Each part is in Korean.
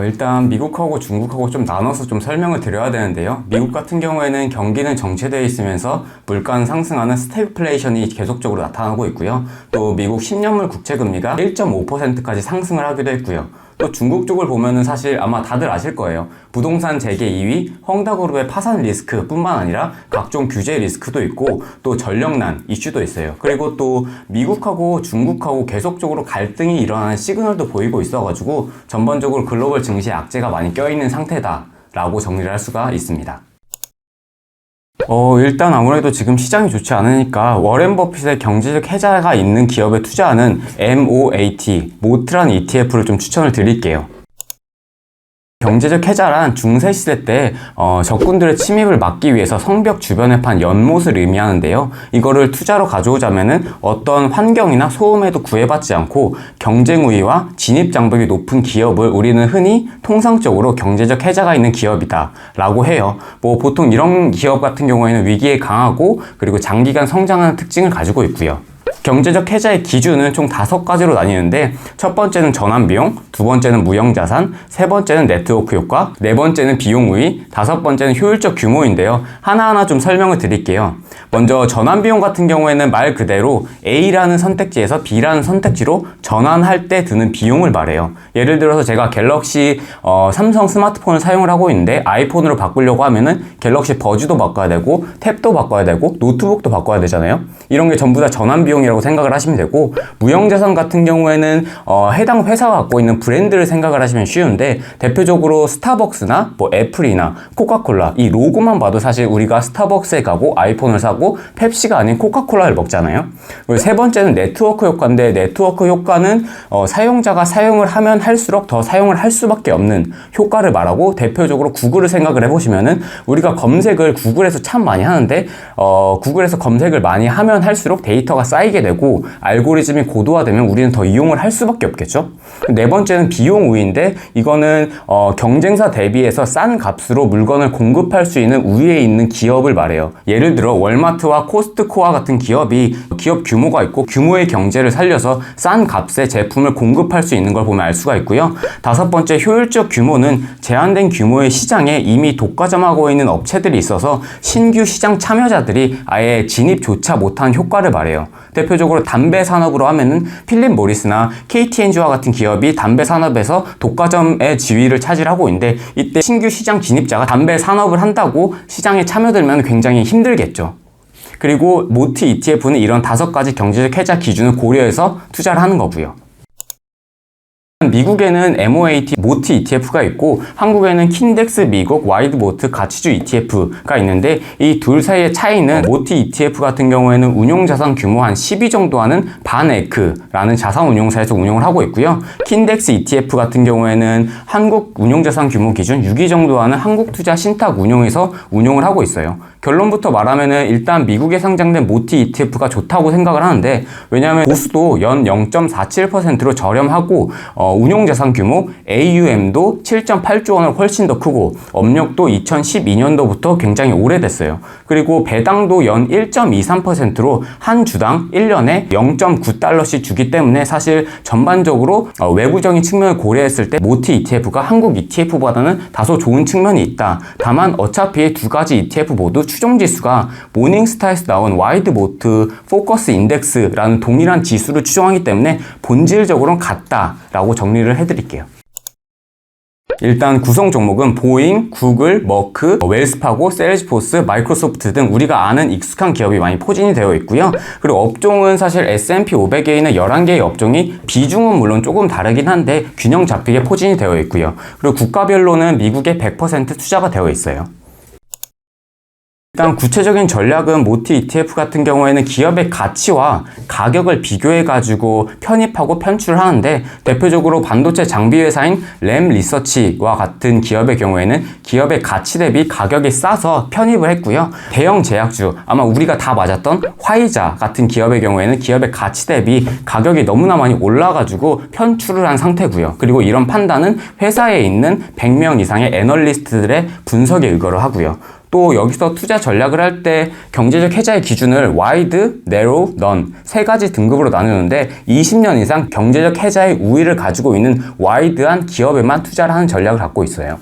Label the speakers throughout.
Speaker 1: 일단 미국하고 중국하고 좀 나눠서 좀 설명을 드려야 되는데요. 미국 같은 경우에는 경기는 정체되어 있으면서 물가는 상승하는 스태그플레이션이 계속적으로 나타나고 있고요. 또 미국 10년물 국채금리가 1.5%까지 상승을 하기도 했고요. 또 중국 쪽을 보면은 사실 아마 다들 아실 거예요. 부동산 재계 2위, 헝다그룹의 파산 리스크 뿐만 아니라 각종 규제 리스크도 있고 또 전력난 이슈도 있어요. 그리고 또 미국하고 중국하고 계속적으로 갈등이 일어나는 시그널도 보이고 있어가지고 전반적으로 글로벌 증시에 악재가 많이 껴있는 상태다라고 정리를 할 수가 있습니다. 일단 아무래도 지금 시장이 좋지 않으니까 워렌 버핏의 경제적 혜자가 있는 기업에 투자하는 MOAT, 모트라는 ETF를 좀 추천을 드릴게요. 경제적 혜자란 중세시대 때 적군들의 침입을 막기 위해서 성벽 주변에 판 연못을 의미하는데요. 이거를 투자로 가져오자면은 어떤 환경이나 소음에도 구애받지 않고 경쟁 우위와 진입 장벽이 높은 기업을 우리는 흔히 통상적으로 경제적 혜자가 있는 기업이다 라고 해요. 뭐 보통 이런 기업 같은 경우에는 위기에 강하고 그리고 장기간 성장하는 특징을 가지고 있고요. 경제적 혜자의 기준은 총 5가지로 나뉘는데 첫 번째는 전환비용, 두 번째는 무형자산, 세 번째는 네트워크 효과, 네 번째는 비용 우위, 다섯 번째는 효율적 규모인데요. 하나하나 좀 설명을 드릴게요. 먼저 전환비용 같은 경우에는 말 그대로 A라는 선택지에서 B라는 선택지로 전환할 때 드는 비용을 말해요. 예를 들어서 제가 갤럭시 삼성 스마트폰을 사용을 하고 있는데 아이폰으로 바꾸려고 하면은 갤럭시 버즈도 바꿔야 되고 탭도 바꿔야 되고 노트북도 바꿔야 되잖아요. 이런 게 전부 다 전환비용이라고 생각을 하시면 되고, 무형자산 같은 경우에는 해당 회사가 갖고 있는 브랜드를 생각을 하시면 쉬운데 대표적으로 스타벅스나 뭐 애플이나 코카콜라 이 로고만 봐도 사실 우리가 스타벅스에 가고 아이폰을 사고 펩시가 아닌 코카콜라를 먹잖아요. 그리고 세 번째는 네트워크 효과인데 네트워크 효과는 사용자가 사용을 하면 할수록 더 사용을 할 수밖에 없는 효과를 말하고, 대표적으로 구글을 생각을 해보시면은 우리가 검색을 구글에서 참 많이 하는데 구글에서 검색을 많이 하면 할수록 데이터가 쌓이게 되고 알고리즘이 고도화되면 우리는 더 이용을 할 수밖에 없겠죠. 네 번째는 비용 우위인데 이거는 경쟁사 대비해서 싼 값으로 물건을 공급할 수 있는 우위에 있는 기업을 말해요. 예를 들어 월마트와 코스트코와 같은 기업이 기업 규모가 있고 규모의 경제를 살려서 싼 값에 제품을 공급할 수 있는 걸 보면 알 수가 있고요. 다섯 번째 효율적 규모는 제한된 규모의 시장에 이미 독과점하고 있는 업체들이 있어서 신규 시장 참여자들이 아예 진입조차 못한 효과를 말해요. 대표적으로 담배 산업으로 하면은 필립 모리스나 KT&G와 같은 기업이 담배 산업에서 독과점의 지위를 차지하고 있는데, 이때 신규 시장 진입자가 담배 산업을 한다고 시장에 참여들면 굉장히 힘들겠죠. 그리고 모트 ETF는 이런 5가지 경제적 혜자 기준을 고려해서 투자를 하는 거고요. 미국에는 MOAT 모트 ETF가 있고 한국에는 킨덱스 미국 와이드 모트 가치주 ETF가 있는데 이 둘 사이의 차이는 모트 ETF 같은 경우에는 운용자산 규모 한 10위 정도 하는 반에크라는 자산운용사에서 운용을 하고 있고요. 킨덱스 ETF 같은 경우에는 한국 운용자산 규모 기준 6위 정도 하는 한국투자신탁운용에서 운용을 하고 있어요. 결론부터 말하면은 일단 미국에 상장된 모트 ETF가 좋다고 생각을 하는데, 왜냐하면 보수도 연 0.47%로 저렴하고 운용자산 규모 AUM도 7.8조 원을 훨씬 더 크고 업력도 2012년도부터 굉장히 오래됐어요. 그리고 배당도 연 1.23%로 한 주당 1년에 0.9달러씩 주기 때문에 사실 전반적으로 외부적인 측면을 고려했을 때 모트 ETF가 한국 ETF보다는 다소 좋은 측면이 있다. 다만 어차피 두 가지 ETF 모두 추종 지수가 모닝스타에서 나온 와이드 모트 포커스 인덱스라는 동일한 지수를 추종하기 때문에 본질적으로는 같다라고 정리를 해드릴게요. 일단 구성 종목은 보잉, 구글, 머크, 웰스파고, 셀즈포스, 마이크로소프트 등 우리가 아는 익숙한 기업이 많이 포진이 되어 있고요. 그리고 업종은 사실 S&P 500에 있는 11개의 업종이 비중은 물론 조금 다르긴 한데 균형 잡히게 포진이 되어 있고요. 그리고 국가별로는 미국에 100% 투자가 되어 있어요. 일단 구체적인 전략은 모트 ETF 같은 경우에는 기업의 가치와 가격을 비교해가지고 편입하고 편출을 하는데, 대표적으로 반도체 장비 회사인 램 리서치와 같은 기업의 경우에는 기업의 가치 대비 가격이 싸서 편입을 했고요. 대형 제약주, 아마 우리가 다 맞았던 화이자 같은 기업의 경우에는 기업의 가치 대비 가격이 너무나 많이 올라가지고 편출을 한 상태고요. 그리고 이런 판단은 회사에 있는 100명 이상의 애널리스트들의 분석에 의거를 하고요. 또 여기서 투자 전략을 할 때 경제적 해자의 기준을 wide, narrow, none 세 가지 등급으로 나누는데 20년 이상 경제적 해자의 우위를 가지고 있는 와이드한 기업에만 투자를 하는 전략을 갖고 있어요.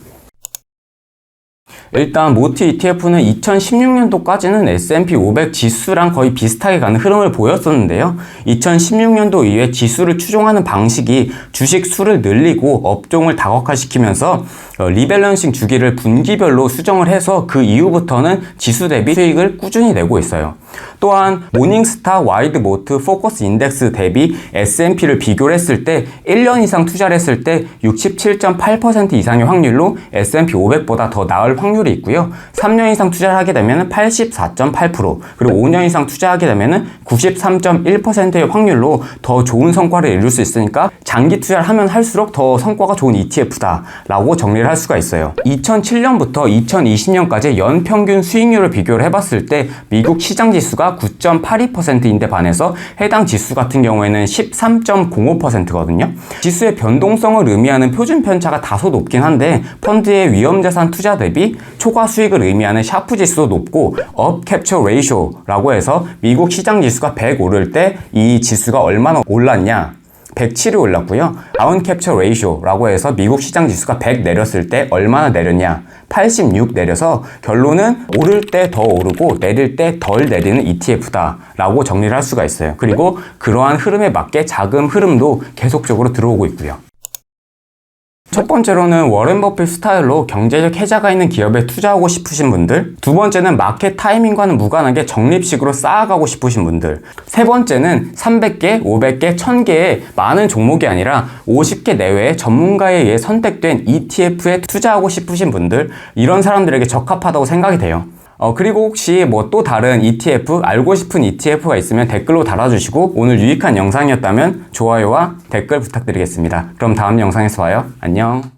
Speaker 1: 일단 모트 ETF는 2016년도까지는 S&P 500 지수랑 거의 비슷하게 가는 흐름을 보였었는데요. 2016년도 이후에 지수를 추종하는 방식이 주식 수를 늘리고 업종을 다각화시키면서 리밸런싱 주기를 분기별로 수정을 해서 그 이후부터는 지수 대비 수익을 꾸준히 내고 있어요. 또한 모닝스타, 와이드 모트, 포커스 인덱스 대비 S&P를 비교를 했을 때 1년 이상 투자를 했을 때 67.8% 이상의 확률로 S&P 500보다 더 나을 확률이 있고요. 3년 이상 투자를 하게 되면 84.8%, 그리고 5년 이상 투자하게 되면 93.1%의 확률로 더 좋은 성과를 이룰 수 있으니까 장기 투자를 하면 할수록 더 성과가 좋은 ETF다 라고 정리를 할 수가 있어요. 2007년부터 2020년까지 연평균 수익률을 비교를 해봤을 때 미국 시장 지수가 9.82%인데 반해서 해당 지수 같은 경우에는 13.05%거든요. 지수의 변동성을 의미하는 표준 편차가 다소 높긴 한데 펀드의 위험자산 투자 대비 초과 수익을 의미하는 샤프 지수도 높고 업 캡처 레이쇼라고 해서 미국 시장 지수가 100 오를 때 이 지수가 얼마나 올랐냐, 107이 올랐고요. 다운 캡처 레이쇼라고 해서 미국 시장 지수가 100 내렸을 때 얼마나 내렸냐, 86 내려서 결론은 오를 때 더 오르고 내릴 때 덜 내리는 ETF다 라고 정리를 할 수가 있어요. 그리고 그러한 흐름에 맞게 자금 흐름도 계속적으로 들어오고 있고요. 첫 번째로는 워렌 버핏 스타일로 경제적 해자가 있는 기업에 투자하고 싶으신 분들, 두 번째는 마켓 타이밍과는 무관하게 적립식으로 쌓아가고 싶으신 분들, 세 번째는 300개, 500개, 1000개의 많은 종목이 아니라 50개 내외의 전문가에 의해 선택된 ETF에 투자하고 싶으신 분들, 이런 사람들에게 적합하다고 생각이 돼요. 그리고 혹시 뭐 또 다른 ETF, 알고 싶은 ETF가 있으면 댓글로 달아주시고, 오늘 유익한 영상이었다면 좋아요와 댓글 부탁드리겠습니다. 그럼 다음 영상에서 봐요. 안녕.